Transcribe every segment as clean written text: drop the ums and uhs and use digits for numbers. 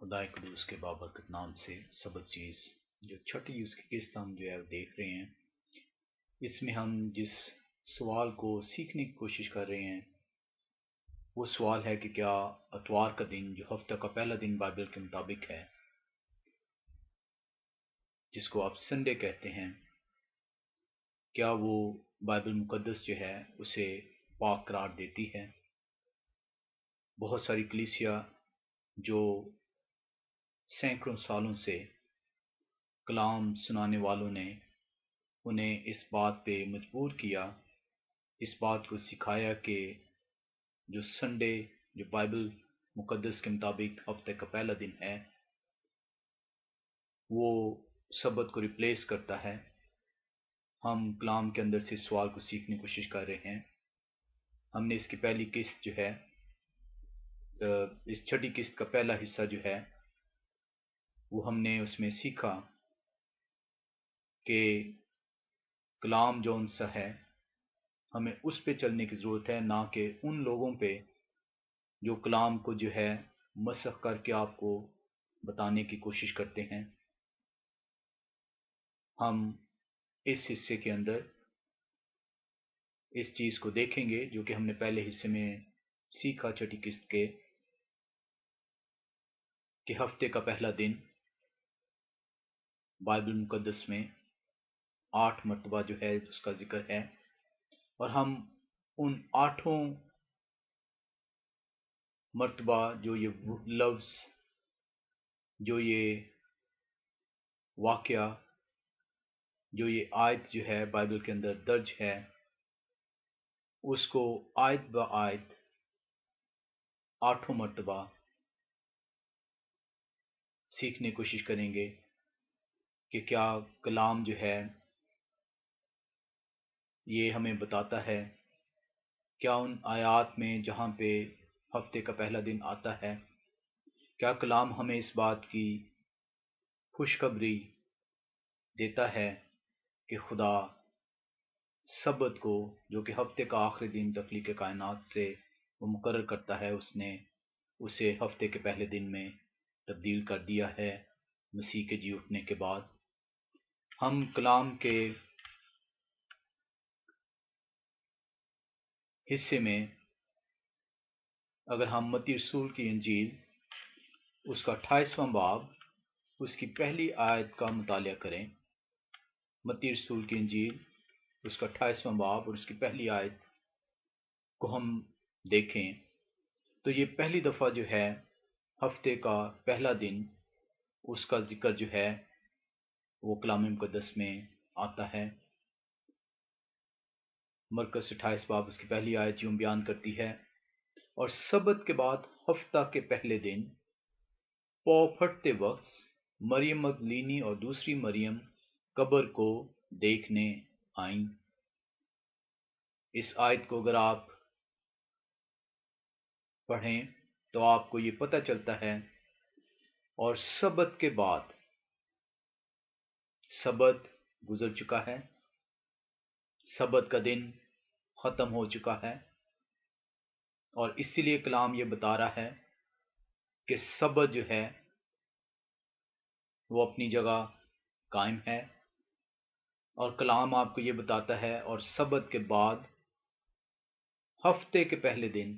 خدائے قدوس کے بابرکت نام سے سبت چیز جو چھٹی اس کی قسط ہم جو ہے دیکھ رہے ہیں، اس میں ہم جس سوال کو سیکھنے کی کوشش کر رہے ہیں وہ سوال ہے کہ کیا اتوار کا دن جو ہفتہ کا پہلا دن بائبل کے مطابق ہے، جس کو آپ سنڈے کہتے ہیں، کیا وہ بائبل مقدس جو ہے اسے پاک قرار دیتی ہے؟ بہت ساری کلیسیا جو سینکڑوں سالوں سے کلام سنانے والوں نے انہیں اس بات پہ مجبور کیا، اس بات کو سکھایا کہ جو سنڈے جو بائبل مقدس کے مطابق ہفتے کا پہلا دن ہے وہ سبت کو ریپلیس کرتا ہے۔ ہم کلام کے اندر سے سوال کو سیکھنے کی کوشش کر رہے ہیں۔ ہم نے اس کی پہلی قسط جو ہے اس چھٹی قسط کا پہلا حصہ جو ہے وہ ہم نے اس میں سیکھا کہ کلام جون سا ہے ہمیں اس پہ چلنے کی ضرورت ہے، نہ کہ ان لوگوں پہ جو کلام کو جو ہے مسخ کر کے آپ کو بتانے کی کوشش کرتے ہیں۔ ہم اس حصے کے اندر اس چیز کو دیکھیں گے جو کہ ہم نے پہلے حصے میں سیکھا چھٹی قسط کے، کہ ہفتے کا پہلا دن بائبل مقدس میں 8 مرتبہ جو ہے اس کا ذکر ہے، اور ہم ان 8 مرتبہ جو یہ لفظ، جو یہ واقعہ، جو یہ آیت جو ہے بائبل کے اندر درج ہے، اس کو آیت با آیت 8 مرتبہ سیکھنے کی کوشش کریں گے کہ کیا کلام جو ہے یہ ہمیں بتاتا ہے، کیا ان آیات میں جہاں پہ ہفتے کا پہلا دن آتا ہے، کیا کلام ہمیں اس بات کی خوشخبری دیتا ہے کہ خدا سبت کو جو کہ ہفتے کا آخری دن تخلیق کائنات سے وہ مقرر کرتا ہے، اس نے اسے ہفتے کے پہلے دن میں تبدیل کر دیا ہے مسیح کے جی اٹھنے کے بعد۔ ہم کلام کے حصے میں اگر ہم متی رسول کی انجیل اس کا 28واں باب اس کی پہلی آیت کا مطالعہ کریں، متی رسول کی انجیل اس کا 28واں باب اور اس کی پہلی آیت کو ہم دیکھیں تو یہ پہلی دفعہ جو ہے ہفتے کا پہلا دن اس کا ذکر جو ہے وہ کلام مقدس میں آتا ہے۔ مرکز 28 باب اس کی پہلی آیت یوں بیان کرتی ہے، اور سبت کے بعد ہفتہ کے پہلے دن پو پھٹتے وقت مریم مگدلینی اور دوسری مریم قبر کو دیکھنے آئیں۔ اس آیت کو اگر آپ پڑھیں تو آپ کو یہ پتہ چلتا ہے، اور سبت کے بعد سبت گزر چکا ہے، سبت کا دن ختم ہو چکا ہے، اور اسی لیے کلام یہ بتا رہا ہے کہ سبت جو ہے وہ اپنی جگہ قائم ہے، اور کلام آپ کو یہ بتاتا ہے، اور سبت کے بعد ہفتے کے پہلے دن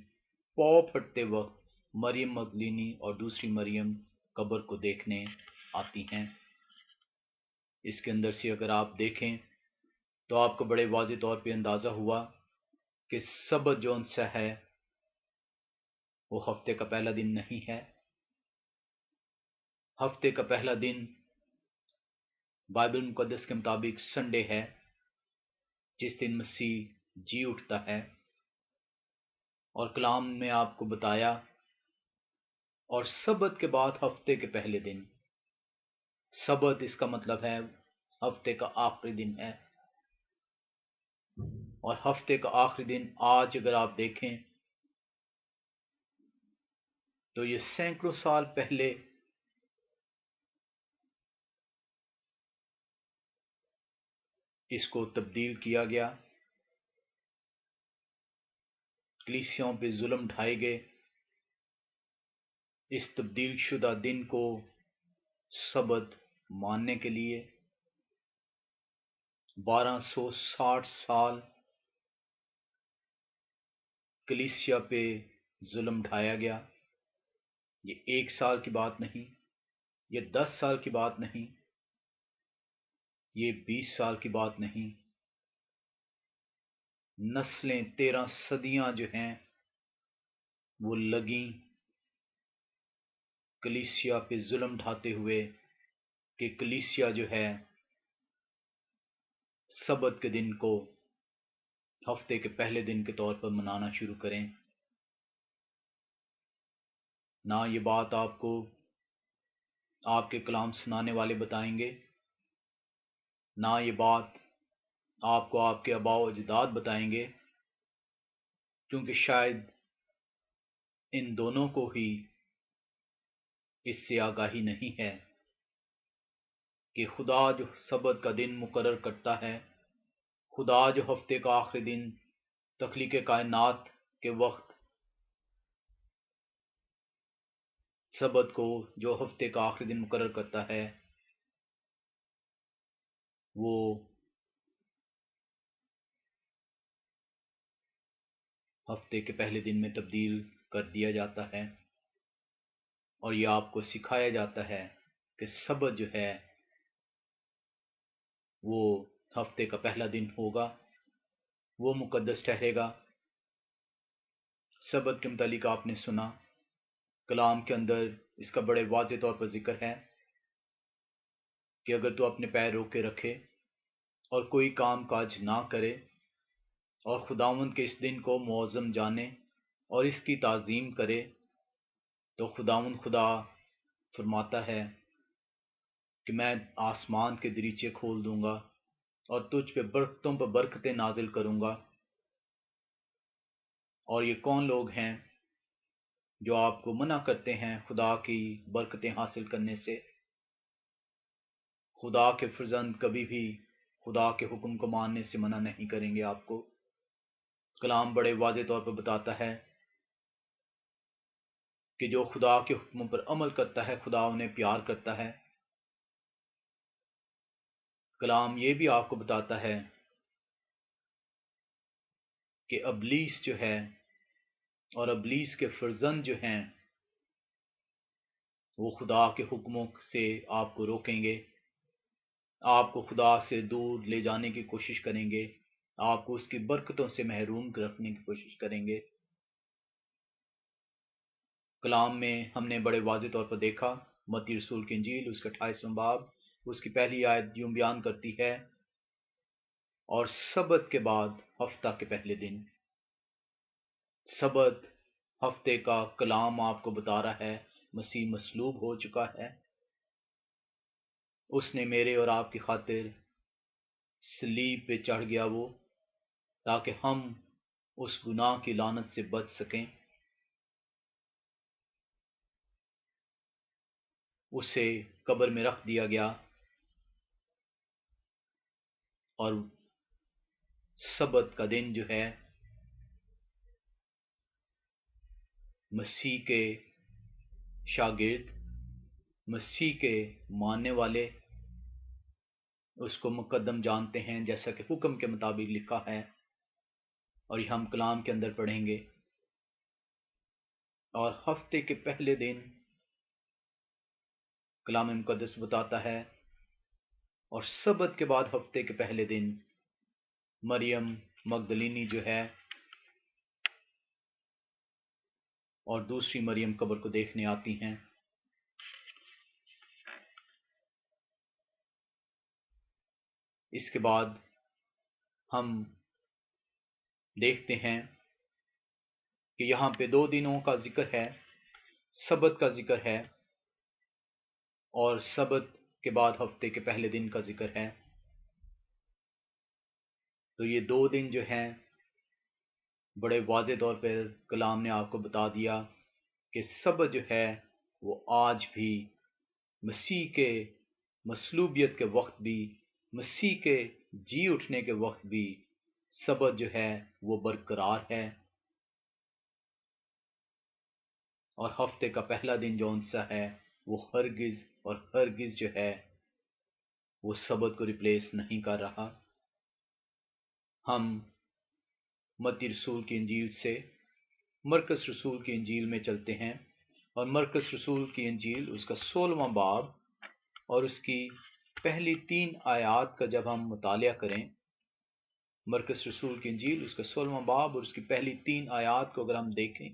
پو پھٹتے وقت مریم مگدلینی اور دوسری مریم قبر کو دیکھنے آتی ہیں۔ اس کے اندر سے اگر آپ دیکھیں تو آپ کو بڑے واضح طور پہ اندازہ ہوا کہ سبت جون سا ہے وہ ہفتے کا پہلا دن نہیں ہے۔ ہفتے کا پہلا دن بائبل مقدس کے مطابق سنڈے ہے، جس دن مسیح جی اٹھتا ہے، اور کلام میں آپ کو بتایا، اور سبت کے بعد ہفتے کے پہلے دن، سبت اس کا مطلب ہے ہفتے کا آخری دن ہے، اور ہفتے کا آخری دن آج اگر آپ دیکھیں تو یہ سینکڑوں سال پہلے اس کو تبدیل کیا گیا، کلیسیوں پہ ظلم ڈھائے گئے، اس تبدیل شدہ دن کو سبت ماننے کے لیے 1260 سال کلیسیا پہ ظلم ڈھایا گیا۔ یہ 1 سال کی بات نہیں، یہ 10 سال کی بات نہیں، یہ 20 سال کی بات نہیں، نسلیں 13 صدیاں جو ہیں وہ لگیں کلیسیا پہ ظلم ڈھاتے ہوئے کہ کلیسیا جو ہے سبت کے دن کو ہفتے کے پہلے دن کے طور پر منانا شروع کریں۔ نہ یہ بات آپ کو آپ کے کلام سنانے والے بتائیں گے، نہ یہ بات آپ کو آپ کے آباء و اجداد بتائیں گے، کیونکہ شاید ان دونوں کو ہی اس سے آگاہی نہیں ہے کہ خدا جو سبت کا دن مقرر کرتا ہے، خدا جو ہفتے کا آخری دن تخلیق کائنات کے وقت سبت کو جو ہفتے کا آخری دن مقرر کرتا ہے، وہ ہفتے کے پہلے دن میں تبدیل کر دیا جاتا ہے، اور یہ آپ کو سکھایا جاتا ہے کہ سبت جو ہے وہ ہفتے کا پہلا دن ہوگا، وہ مقدس ٹھہرے گا۔ سبت کے متعلق آپ نے سنا، کلام کے اندر اس کا بڑے واضح طور پر ذکر ہے کہ اگر تو اپنے پیر روکے رکھے اور کوئی کام کاج نہ کرے اور خداوند کے اس دن کو معظم جانے اور اس کی تعظیم کرے، تو خداوند خدا فرماتا ہے کہ میں آسمان کے دریچے کھول دوں گا اور تجھ پہ برکتوں پر برکتیں نازل کروں گا۔ اور یہ کون لوگ ہیں جو آپ کو منع کرتے ہیں خدا کی برکتیں حاصل کرنے سے؟ خدا کے فرزند کبھی بھی خدا کے حکم کو ماننے سے منع نہیں کریں گے آپ کو۔ کلام بڑے واضح طور پر بتاتا ہے کہ جو خدا کے حکموں پر عمل کرتا ہے خدا انہیں پیار کرتا ہے۔ کلام یہ بھی آپ کو بتاتا ہے کہ ابلیس جو ہے اور ابلیس کے فرزند جو ہیں وہ خدا کے حکموں سے آپ کو روکیں گے، آپ کو خدا سے دور لے جانے کی کوشش کریں گے، آپ کو اس کی برکتوں سے محروم رکھنے کی کوشش کریں گے۔ کلام میں ہم نے بڑے واضح طور پر دیکھا، متی رسول کی انجیل اس کے 28واں باب اس کی پہلی آیت یوں بیان کرتی ہے، اور سبت کے بعد ہفتہ کے پہلے دن۔ سبت ہفتے کا کلام آپ کو بتا رہا ہے مسیح مصلوب ہو چکا ہے، اس نے میرے اور آپ کی خاطر صلیب پہ چڑھ گیا وہ، تاکہ ہم اس گناہ کی لعنت سے بچ سکیں۔ اسے قبر میں رکھ دیا گیا اور سبت کا دن جو ہے مسیح کے شاگرد، مسیح کے ماننے والے اس کو مقدم جانتے ہیں، جیسا کہ حکم کے مطابق لکھا ہے، اور یہ ہم کلام کے اندر پڑھیں گے۔ اور ہفتے کے پہلے دن کلام مقدس بتاتا ہے، اور سبت کے بعد ہفتے کے پہلے دن مریم مگدلینی جو ہے اور دوسری مریم قبر کو دیکھنے آتی ہیں۔ اس کے بعد ہم دیکھتے ہیں کہ یہاں پہ 2 دنوں کا ذکر ہے، سبت کا ذکر ہے اور سبت کے بعد ہفتے کے پہلے دن کا ذکر ہے۔ تو یہ 2 دن جو ہیں بڑے واضح طور پر کلام نے آپ کو بتا دیا کہ سبت جو ہے وہ آج بھی مسیح کے مصلوبیت کے وقت بھی، مسیح کے جی اٹھنے کے وقت بھی سبت جو ہے وہ برقرار ہے، اور ہفتے کا پہلا دن جون سا ہے وہ ہرگز اور ہرگز جو ہے وہ سبت کو ریپلیس نہیں کر رہا۔ ہم متی رسول کی انجیل سے مرکز رسول کی انجیل میں چلتے ہیں، اور مرکز رسول کی انجیل اس کا 16واں باب اور اس کی پہلی 3 آیات کا جب ہم مطالعہ کریں، مرکز رسول کی انجیل اس کا 16واں باب اور اس کی پہلی 3 آیات کو اگر ہم دیکھیں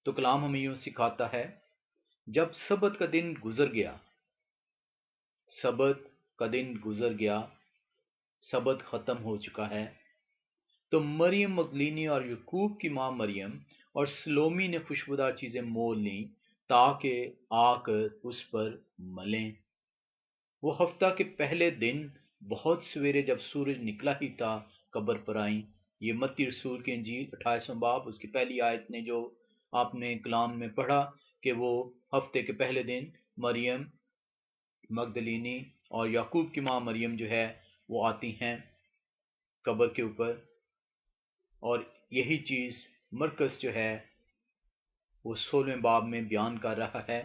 تو کلام ہمیں یوں سکھاتا ہے، جب سبت کا دن گزر گیا، سبت کا دن گزر گیا، سبت ختم ہو چکا ہے، تو مریم مگدلینی اور یعقوب کی ماں مریم اور سلومی نے خوشبودار چیزیں مول لیں تاکہ آ کر اس پر ملیں۔ وہ ہفتہ کے پہلے دن بہت سویرے جب سورج نکلا ہی تھا قبر پر آئیں۔ یہ متی رسول کی انجیل 28واں باب اس کی پہلی آیت نے جو آپ نے کلام میں پڑھا کہ وہ ہفتے کے پہلے دن مریم مگدلینی اور یعقوب کی ماں مریم جو ہے وہ آتی ہیں قبر کے اوپر، اور یہی چیز مرکز جو ہے وہ 16ویں باب میں بیان کر رہا ہے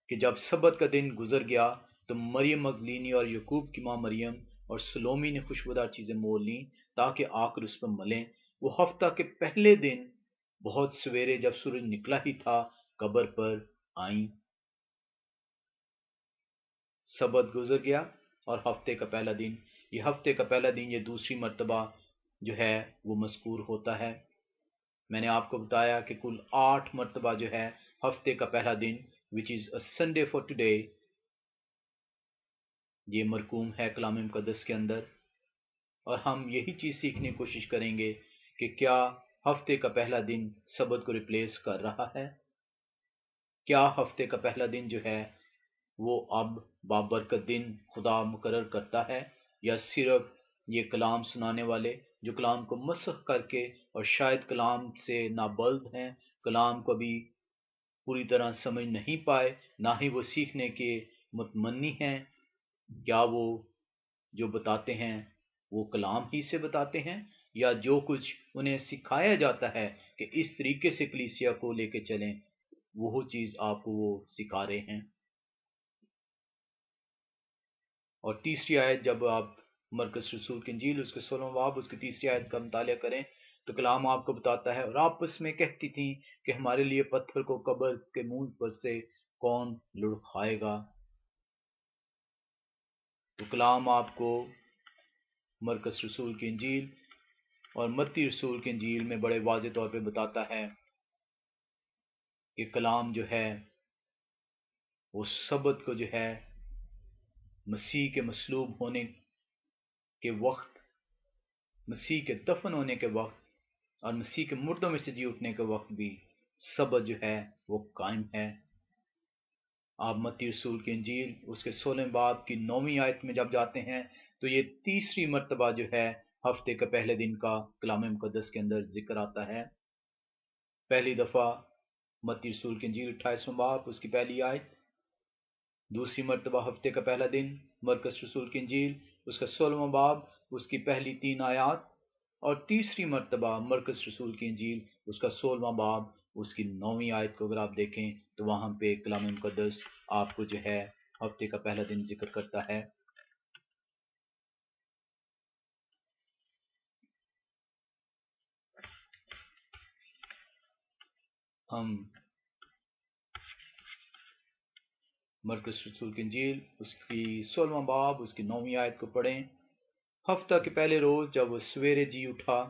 کہ جب سبت کا دن گزر گیا تو مریم مگدلینی اور یعقوب کی ماں مریم اور سلومی نے خوشبودار چیزیں مول لیں تاکہ آ کر اس پر ملیں۔ وہ ہفتہ کے پہلے دن بہت سویرے جب سورج نکلا ہی تھا قبر پر آئیں۔ سبت گزر گیا اور ہفتے کا پہلا دن، یہ ہفتے کا پہلا دن یہ دوسری مرتبہ جو ہے وہ مذکور ہوتا ہے۔ میں نے آپ کو بتایا کہ کل 8 مرتبہ جو ہے ہفتے کا پہلا دن which is a Sunday for today یہ مرقوم ہے کلام مقدس کے اندر، اور ہم یہی چیز سیکھنے کی کوشش کریں گے کہ کیا ہفتے کا پہلا دن سبت کو ریپلیس کر رہا ہے؟ کیا ہفتے کا پہلا دن جو ہے وہ اب بابرکت دن خدا مقرر کرتا ہے، یا صرف یہ کلام سنانے والے جو کلام کو مسخ کر کے اور شاید کلام سے نابلد ہیں، کلام کو بھی پوری طرح سمجھ نہیں پائے، نہ ہی وہ سیکھنے کے متمنی ہیں، کیا وہ جو بتاتے ہیں وہ کلام ہی سے بتاتے ہیں، یا جو کچھ انہیں سکھایا جاتا ہے کہ اس طریقے سے کلیسیا کو لے کے چلیں وہ چیز آپ کو وہ سکھا رہے ہیں؟ اور تیسری آیت جب آپ مرکز رسول کی انجیل اس کے 16واں باب اس کی تیسری آیت کا مطالعہ کریں تو کلام آپ کو بتاتا ہے، اور آپس میں کہتی تھیں کہ ہمارے لیے پتھر کو قبر کے منہ پر سے کون لڑکھائے گا۔ تو کلام آپ کو مرکز رسول کی انجیل اور متی رسول کی انجیل میں بڑے واضح طور پہ بتاتا ہے کہ کلام جو ہے وہ سبت کو جو ہے مسیح کے مصلوب ہونے کے وقت، مسیح کے دفن ہونے کے وقت اور مسیح کے مردوں میں سے جی اٹھنے کے وقت بھی سبت جو ہے وہ قائم ہے۔ آپ متی رسول کی انجیل اس کے 16 باب کی 9ویں آیت میں جب جاتے ہیں تو یہ تیسری مرتبہ جو ہے ہفتے کے پہلے دن کا کلام مقدس کے اندر ذکر آتا ہے۔ پہلی دفعہ متی رسول کی انجیل 28واں باب اس کی پہلی آیت، دوسری مرتبہ ہفتے کا پہلا دن مرکز رسول کی انجیل اس کا 16واں باب اس کی پہلی 3 آیات، اور تیسری مرتبہ مرکز رسول کی انجیل اس کا 16واں باب اس کی 9ویں آیت کو اگر آپ دیکھیں تو وہاں پہ کلام مقدس آپ کو جو ہے ہفتے کا پہلا دن ذکر کرتا ہے۔ ہم مرکز رسول کی انجیل اس کی 16واں باب اس کی 9ویں آیت کو پڑھیں۔ ہفتہ کے پہلے روز جب وہ سویرے جی اٹھا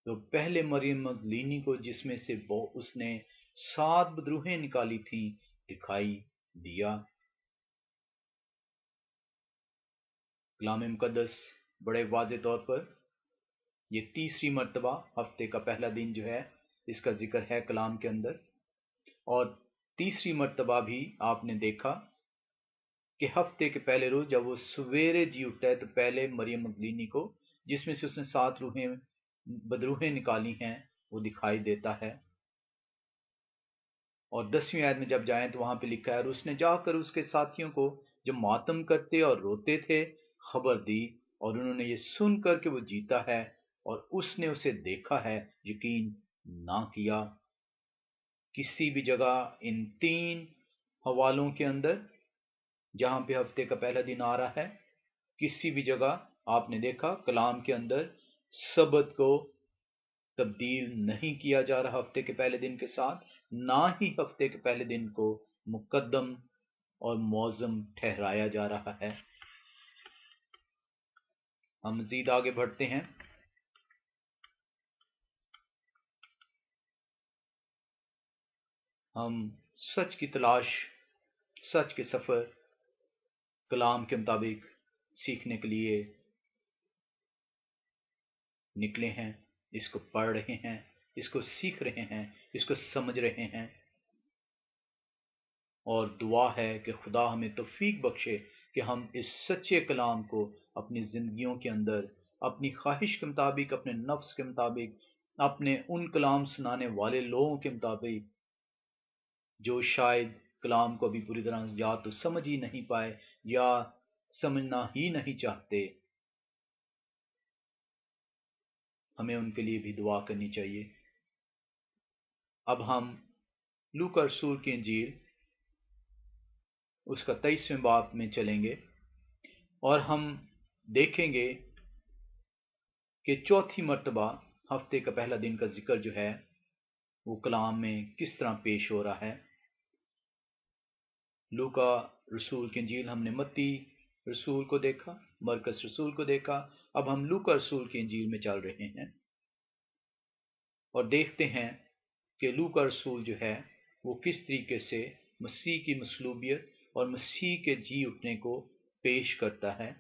تو پہلے مریم مگدلینی کو جس میں سے اس نے 7 بدروہیں نکالی تھیں دکھائی دیا۔ کلام مقدس بڑے واضح طور پر یہ تیسری مرتبہ ہفتے کا پہلا دن جو ہے اس کا ذکر ہے کلام کے اندر، اور تیسری مرتبہ بھی آپ نے دیکھا کہ ہفتے کے پہلے روز جب وہ سویرے جی اٹھتا ہے تو پہلے مریم مگدلینی کو جس میں سے اس نے 7 بدروہیں نکالی ہیں وہ دکھائی دیتا ہے۔ اور 10ویں آیت میں جب جائیں تو وہاں پہ لکھا ہے، اور اس نے جا کر اس کے ساتھیوں کو جو ماتم کرتے اور روتے تھے خبر دی، اور انہوں نے یہ سن کر کہ وہ جیتا ہے اور اس نے اسے دیکھا ہے یقین نہ کیا۔ کسی بھی جگہ ان 3 حوالوں کے اندر جہاں پہ ہفتے کا پہلا دن آ رہا ہے، کسی بھی جگہ آپ نے دیکھا کلام کے اندر سبت کو تبدیل نہیں کیا جا رہا ہفتے کے پہلے دن کے ساتھ، نہ ہی ہفتے کے پہلے دن کو مقدم اور معظم ٹھہرایا جا رہا ہے۔ ہم مزید آگے بڑھتے ہیں۔ ہم سچ کی تلاش، سچ کے سفر کلام کے مطابق سیکھنے کے لیے نکلے ہیں، اس کو پڑھ رہے ہیں، اس کو سیکھ رہے ہیں، اس کو سمجھ رہے ہیں، اور دعا ہے کہ خدا ہمیں توفیق بخشے کہ ہم اس سچے کلام کو اپنی زندگیوں کے اندر اپنی خواہش کے مطابق، اپنے نفس کے مطابق، اپنے ان کلام سنانے والے لوگوں کے مطابق جو شاید کلام کو ابھی پوری طرح یا تو سمجھ ہی نہیں پائے یا سمجھنا ہی نہیں چاہتے، ہمیں ان کے لیے بھی دعا کرنی چاہیے۔ اب ہم لوکا رسول کی انجیل اس کا 23ویں باب میں چلیں گے اور ہم دیکھیں گے کہ چوتھی مرتبہ ہفتے کا پہلا دن کا ذکر جو ہے وہ کلام میں کس طرح پیش ہو رہا ہے۔ لوکا رسول کی انجیل ہم نے متی رسول کو دیکھا، مرکز رسول کو دیکھا، اب ہم لوکا رسول کی انجیل میں چل رہے ہیں اور دیکھتے ہیں کہ لوکا رسول جو ہے وہ کس طریقے سے مسیح کی مصلوبیت اور مسیح کے جی اٹھنے کو پیش کرتا ہے۔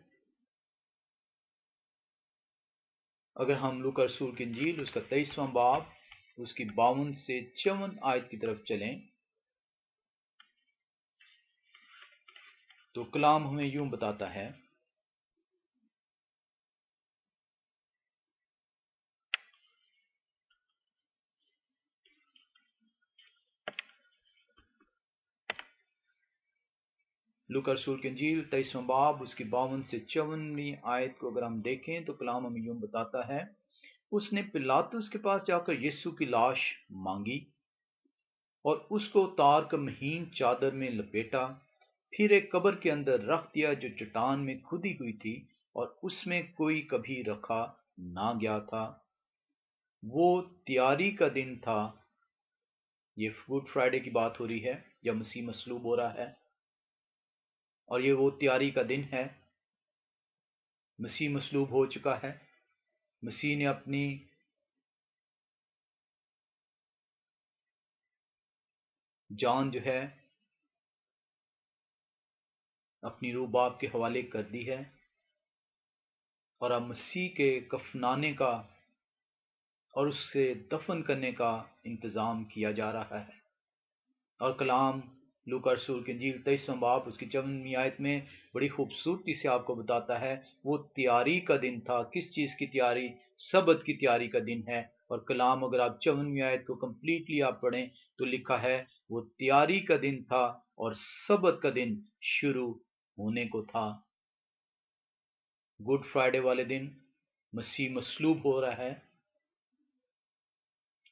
اگر ہم لوکا رسول کی انجیل اس کا 23واں باب اس کی 52 سے 54 آیت کی طرف چلیں تو کلام ہمیں یوں بتاتا ہے، لوکا رسول کی انجیل 23واں باب اس کی 52 سے 54 آیت کو اگر ہم دیکھیں تو کلام ہمیں یوں بتاتا ہے، اس نے پلاطس کے پاس جا کر یسوع کی لاش مانگی اور اس کو اتار کر مہین چادر میں لپیٹا، پھر ایک قبر کے اندر رکھ دیا جو چٹان میں کھدی ہوئی تھی اور اس میں کوئی کبھی رکھا نہ گیا تھا۔ وہ تیاری کا دن تھا، یہ گڈ فرائیڈے کی بات ہو رہی ہے جب مسیح مصلوب ہو رہا ہے، اور یہ وہ تیاری کا دن ہے۔ مسیح مصلوب ہو چکا ہے، مسیح نے اپنی جان جو ہے اپنی روح باپ کے حوالے کر دی ہے، اور اب مسیح کے کفنانے کا اور اس سے دفن کرنے کا انتظام کیا جا رہا ہے۔ اور کلام لوکا رسول کی انجیل 23واں باب اس کی 54ویں آیت میں بڑی خوبصورتی سے آپ کو بتاتا ہے وہ تیاری کا دن تھا۔ کس چیز کی تیاری؟ سبت کی تیاری کا دن ہے۔ اور کلام اگر آپ 54ویں آیت کو کمپلیٹلی آپ پڑھیں تو لکھا ہے وہ تیاری کا دن تھا اور سبت کا دن شروع ہونے کو تھا۔ گڈ فرائیڈے والے دن مسیح مصلوب ہو رہا ہے،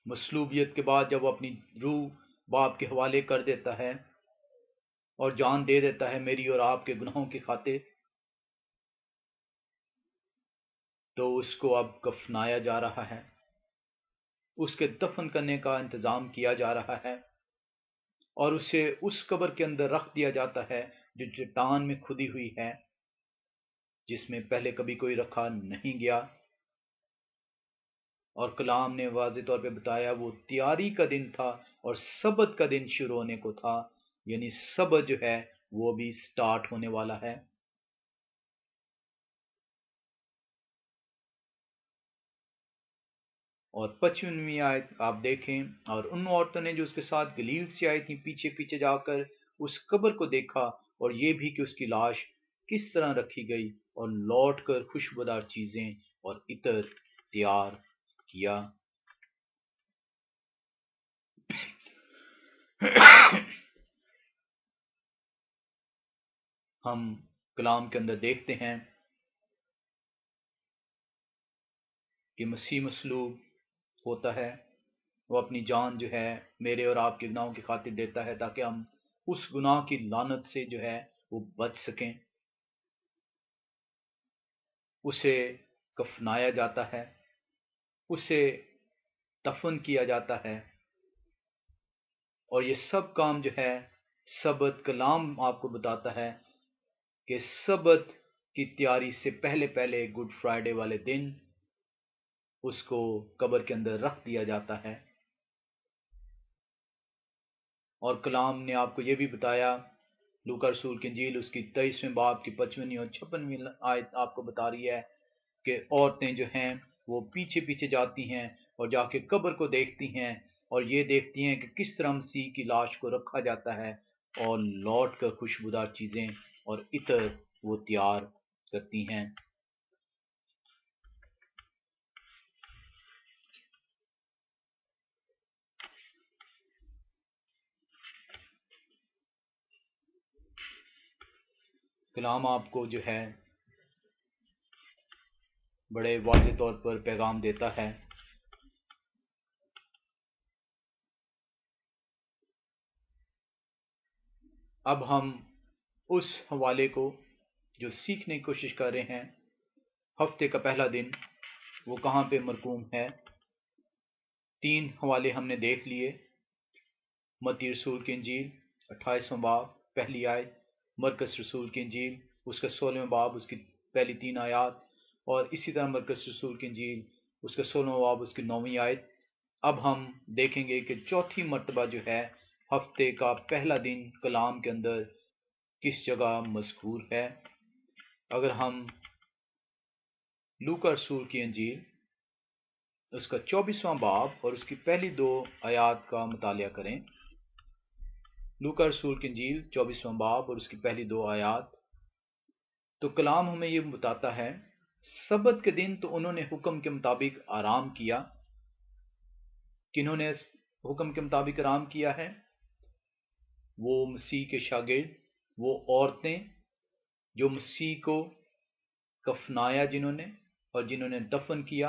مصلوبیت کے بعد جب وہ اپنی روح باپ کے حوالے کر دیتا ہے اور جان دے دیتا ہے میری اور آپ کے گناہوں کی خاطر، تو اس کو اب کفنایا جا رہا ہے، اس کے دفن کرنے کا انتظام کیا جا رہا ہے، اور اسے اس قبر کے اندر رکھ دیا جاتا ہے جو چٹان میں کھدی ہوئی ہے، جس میں پہلے کبھی کوئی رکھا نہیں گیا۔ اور کلام نے واضح طور پہ بتایا وہ تیاری کا دن تھا اور سبت کا دن شروع ہونے کو تھا، یعنی سبت جو ہے وہ بھی سٹارٹ ہونے والا ہے۔ اور 55ویں آیت آپ دیکھیں، اور ان عورتوں نے جو اس کے ساتھ گلیل سے آئی تھیں پیچھے پیچھے جا کر اس قبر کو دیکھا، اور یہ بھی کہ اس کی لاش کس طرح رکھی گئی، اور لوٹ کر خوشبودار چیزیں اور عطر تیار کیا۔ ہم کلام کے اندر دیکھتے ہیں کہ مسیح مصلوب ہوتا ہے وہ اپنی جان جو ہے میرے اور آپ کے گناہوں کی خاطر دیتا ہے تاکہ ہم اس گناہ کی لعنت سے جو ہے وہ بچ سکیں۔ اسے کفنایا جاتا ہے، اسے دفن کیا جاتا ہے، اور یہ سب کام جو ہے سبت کلام آپ کو بتاتا ہے کہ سبت کی تیاری سے پہلے پہلے گڈ فرائیڈے والے دن اس کو قبر کے اندر رکھ دیا جاتا ہے۔ اور کلام نے آپ کو یہ بھی بتایا، لوکا رسول کی انجیل اس کی 23ویں باب کی 55ویں اور 56ویں آیت آپ کو بتا رہی ہے کہ عورتیں جو ہیں وہ پیچھے پیچھے جاتی ہیں اور جا کے قبر کو دیکھتی ہیں اور یہ دیکھتی ہیں کہ کس طرح مسیح کی لاش کو رکھا جاتا ہے، اور لوٹ کر خوشبودار چیزیں اور عطر وہ تیار کرتی ہیں۔ کلام آپ کو جو ہے بڑے واضح طور پر پیغام دیتا ہے۔ اب ہم اس حوالے کو جو سیکھنے کی کوشش کر رہے ہیں، ہفتے کا پہلا دن وہ کہاں پہ مرقوم ہے، 3 حوالے ہم نے دیکھ لیے۔ متی رسول کی انجیل 28واں باب پہلی آیت، مرکس رسول کی انجیل اس کا 16واں باب اس کی پہلی 3 آیات، اور اسی طرح مرکس رسول کی انجیل اس کا 16واں باب اس کی 9ویں آیت۔ اب ہم دیکھیں گے کہ چوتھی مرتبہ جو ہے ہفتے کا پہلا دن کلام کے اندر کس جگہ مذکور ہے۔ اگر ہم لوکا رسول کی انجیل اس کا 24واں باب اور اس کی پہلی 2 آیات کا مطالعہ کریں، لوکا رسول کی انجیل 24واں باب اور اس کی پہلی 2 آیات، تو کلام ہمیں یہ بتاتا ہے سبت کے دن تو انہوں نے حکم کے مطابق آرام کیا۔ کنہوں نے حکم کے مطابق آرام کیا ہے؟ وہ مسیح کے شاگرد، وہ عورتیں جو مسیح کو کفنایا جنہوں نے دفن کیا،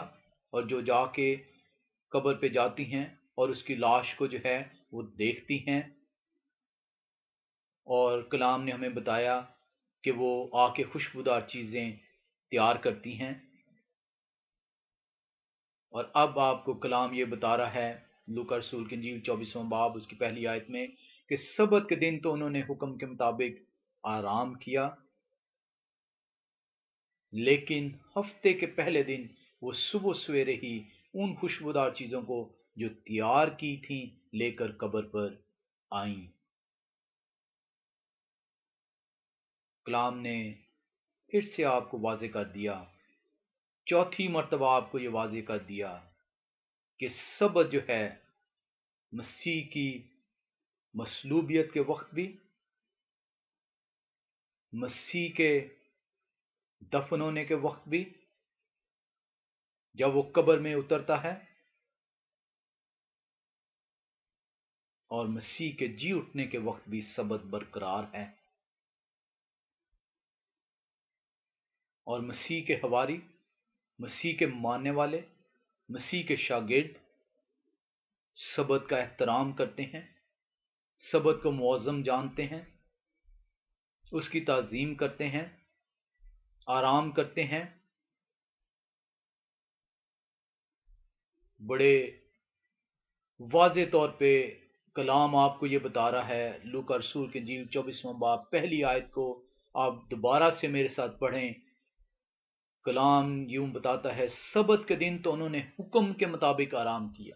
اور جو جا کے قبر پہ جاتی ہیں اور اس کی لاش کو جو ہے وہ دیکھتی ہیں، اور کلام نے ہمیں بتایا کہ وہ آ کے خوشبودار چیزیں تیار کرتی ہیں۔ اور اب آپ کو کلام یہ بتا رہا ہے لوکا رسول کی انجیل 24واں باب اس کی پہلی آیت میں کہ سبت کے دن تو انہوں نے حکم کے مطابق آرام کیا، لیکن ہفتے کے پہلے دن وہ صبح سویرے ہی ان خوشبودار چیزوں کو جو تیار کی تھیں لے کر قبر پر آئیں۔ کلام نے پھر سے آپ کو واضح کر دیا، چوتھی مرتبہ آپ کو یہ واضح کر دیا کہ سبت جو ہے مسیح کی مصلوبیت کے وقت بھی، مسیح کے دفن ہونے کے وقت بھی، جب وہ قبر میں اترتا ہے، اور مسیح کے جی اٹھنے کے وقت بھی سبت برقرار ہے۔ اور مسیح کے حواری، مسیح کے ماننے والے، مسیح کے شاگرد سبت کا احترام کرتے ہیں، سبت کو معظم جانتے ہیں، اس کی تعظیم کرتے ہیں، آرام کرتے ہیں۔ بڑے واضح طور پہ کلام آپ کو یہ بتا رہا ہے، لوکا رسول کی انجیل 24واں باب پہلی آیت کو آپ دوبارہ سے میرے ساتھ پڑھیں۔ کلام یوں بتاتا ہے سبت کے دن تو انہوں نے حکم کے مطابق آرام کیا،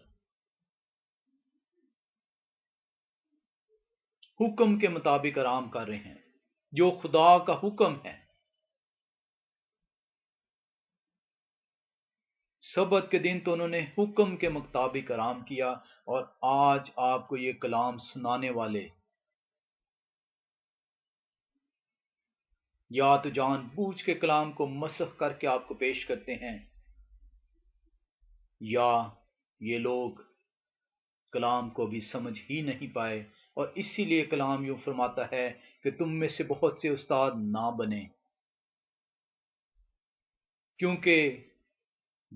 حکم کے مطابق آرام کر رہے ہیں، جو خدا کا حکم ہے۔ سبت کے دن تو انہوں نے حکم کے مطابق آرام کیا، اور آج آپ کو یہ کلام سنانے والے یا تو جان بوجھ کے کلام کو مسخ کر کے آپ کو پیش کرتے ہیں، یا یہ لوگ کلام کو بھی سمجھ ہی نہیں پائے، اور اسی لیے کلام یوں فرماتا ہے کہ تم میں سے بہت سے استاد نہ بنیں، کیونکہ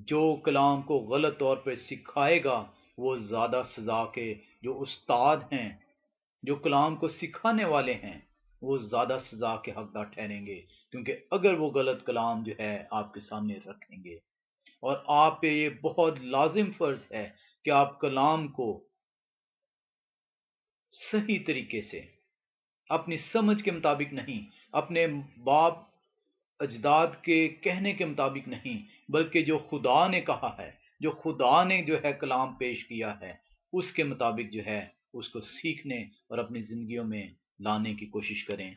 جو کلام کو غلط طور پر سکھائے گا وہ زیادہ سزا کے جو استاد ہیں، جو کلام کو سکھانے والے ہیں، وہ زیادہ سزا کے حقدار ٹھہریں گے، کیونکہ اگر وہ غلط کلام جو ہے آپ کے سامنے رکھیں گے، اور آپ پہ یہ بہت لازم فرض ہے کہ آپ کلام کو صحیح طریقے سے، اپنی سمجھ کے مطابق نہیں، اپنے باپ اجداد کے کہنے کے مطابق نہیں، بلکہ جو خدا نے کہا ہے، جو خدا نے جو ہے کلام پیش کیا ہے، اس کے مطابق جو ہے اس کو سیکھنے اور اپنی زندگیوں میں لانے کی کوشش کریں۔